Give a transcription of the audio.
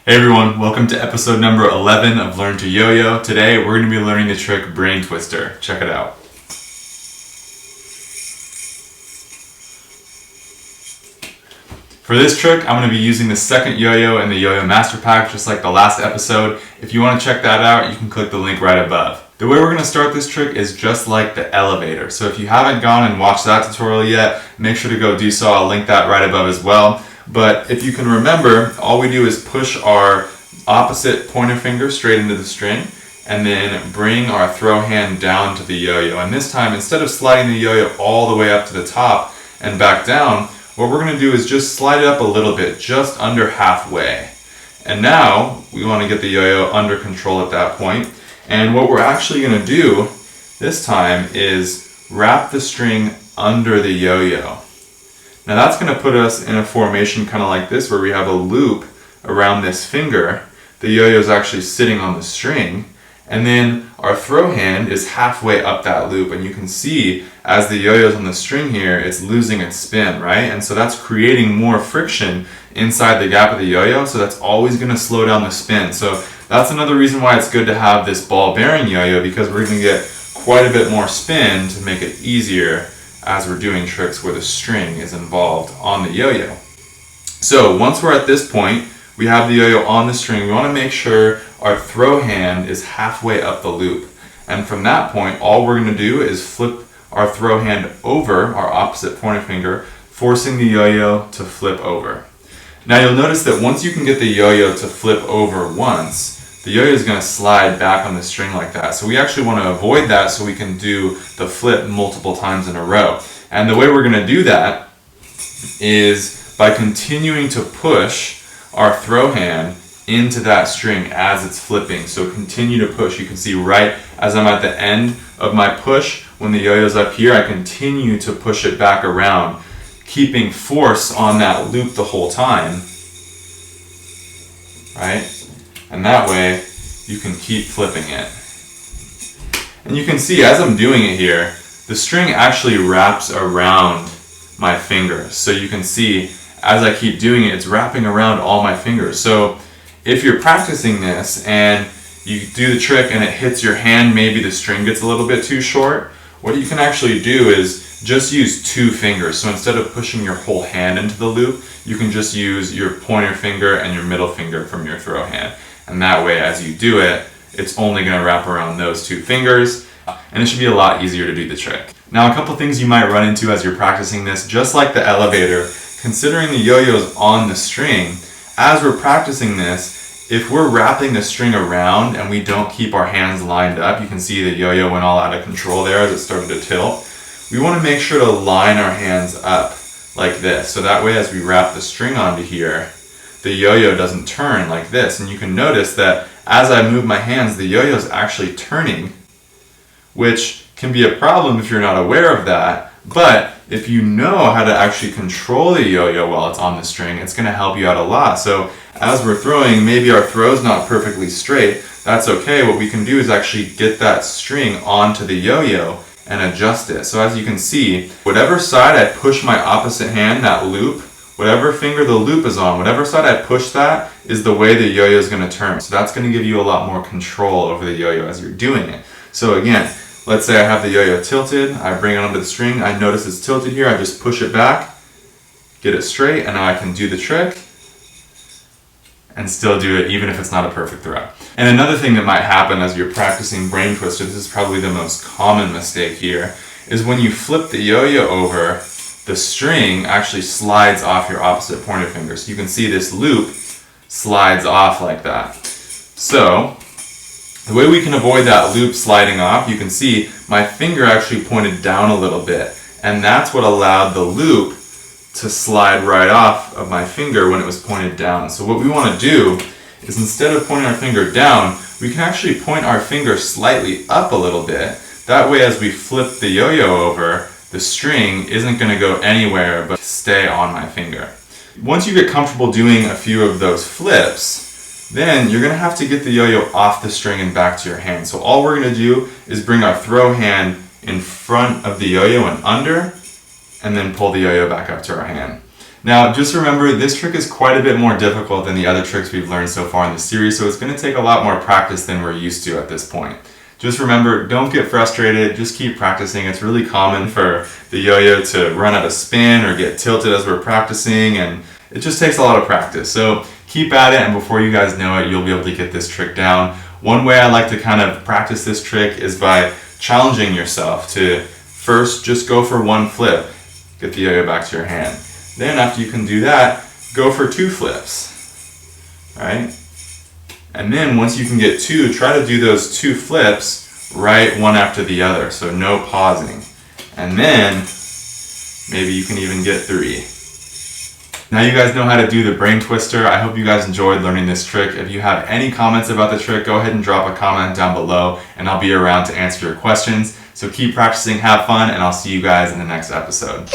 Hey everyone, welcome to episode number 11 of Learn To Yoyo. Today we're going to be learning the trick Braintwister. Check it out. For this trick, I'm going to be using the second yo-yo in the Yo-Yo Master Pack, just like the last episode. If you want to check that out, you can click the link right above. The way we're going to start this trick is just like the elevator. So if you haven't gone and watched that tutorial yet, make sure to go do so. I'll link that right above as well. But if you can remember, all we do is push our opposite pointer finger straight into the string and then bring our throw hand down to the yo-yo. And this time, instead of sliding the yo-yo all the way up to the top and back down, what we're going to do is just slide it up a little bit, just under halfway. And now we want to get the yo-yo under control at that point. And what we're actually going to do this time is wrap the string under the yo-yo. Now that's going to put us in a formation kind of like this, where we have a loop around this finger. The yo-yo is actually sitting on the string, and then our throw hand is halfway up that loop, and you can see as the yo-yo is on the string here, it's losing its spin, right? And so that's creating more friction inside the gap of the yo-yo, so that's always going to slow down the spin. So that's another reason why it's good to have this ball bearing yo-yo, because we're going to get quite a bit more spin to make it easier as we're doing tricks where the string is involved on the yo-yo. So once we're at this point, we have the yo-yo on the string, we want to make sure our throw hand is halfway up the loop. And from that point, all we're going to do is flip our throw hand over our opposite pointer finger, forcing the yo-yo to flip over. Now you'll notice that once you can get the yo-yo to flip over once, the yo-yo is going to slide back on the string like that. So we actually want to avoid that so we can do the flip multiple times in a row. And the way we're going to do that is by continuing to push our throw hand into that string as it's flipping. So continue to push. You can see right as I'm at the end of my push, when the yo-yo's up here, I continue to push it back around, keeping force on that loop the whole time, right? And that way you can keep flipping it. And you can see as I'm doing it here, the string actually wraps around my fingers. So you can see as I keep doing it, it's wrapping around all my fingers. So if you're practicing this and you do the trick and it hits your hand, maybe the string gets a little bit too short, what you can actually do is just use two fingers. So instead of pushing your whole hand into the loop, you can just use your pointer finger and your middle finger from your throw hand. And that way, as you do it, it's only going to wrap around those two fingers, and it should be a lot easier to do the trick. Now, a couple things you might run into as you're practicing this, just like the elevator, considering the yo-yo's on the string, as we're practicing this, if we're wrapping the string around and we don't keep our hands lined up, you can see the yo-yo went all out of control there as it started to tilt. We want to make sure to line our hands up like this, so that way as we wrap the string onto here, the yo-yo doesn't turn like this. And you can notice that as I move my hands, the yo-yo is actually turning, which can be a problem if you're not aware of that. But if you know how to actually control the yo-yo while it's on the string, it's going to help you out a lot. So as we're throwing, maybe our throw's not perfectly straight. That's okay. What we can do is actually get that string onto the yo-yo and adjust it. So as you can see, whatever side I push my opposite hand, that loop, whatever finger the loop is on, whatever side I push that is the way the yo-yo is going to turn. So that's going to give you a lot more control over the yo-yo as you're doing it. So again, let's say I have the yo-yo tilted, I bring it onto the string, I notice it's tilted here, I just push it back, get it straight, and now I can do the trick and still do it even if it's not a perfect throw. And another thing that might happen as you're practicing Braintwister, this is probably the most common mistake here, is when you flip the yo-yo over, the string actually slides off your opposite pointer finger. So you can see this loop slides off like that. So the way we can avoid that loop sliding off, you can see my finger actually pointed down a little bit, and that's what allowed the loop to slide right off of my finger when it was pointed down. So what we want to do is, instead of pointing our finger down, we can actually point our finger slightly up a little bit. That way as we flip the yo-yo over, the string isn't going to go anywhere but stay on my finger. Once you get comfortable doing a few of those flips, then you're going to have to get the yo-yo off the string and back to your hand. So all we're going to do is bring our throw hand in front of the yo-yo and under, and then pull the yo-yo back up to our hand. Now, just remember, this trick is quite a bit more difficult than the other tricks we've learned so far in the series, so it's going to take a lot more practice than we're used to at this point. Just remember, don't get frustrated, just keep practicing. It's really common for the yo-yo to run out of spin or get tilted as we're practicing, and it just takes a lot of practice. So keep at it, and before you guys know it, you'll be able to get this trick down. One way I like to kind of practice this trick is by challenging yourself to first just go for one flip, get the yo-yo back to your hand. Then after you can do that, go for 2 flips, right? And then once you can get 2, try to do those 2 flips right one after the other, so no pausing. And then maybe you can even get 3. Now you guys know how to do the Braintwister. I hope you guys enjoyed learning this trick. If you have any comments about the trick, go ahead and drop a comment down below, and I'll be around to answer your questions. So keep practicing, have fun, and I'll see you guys in the next episode.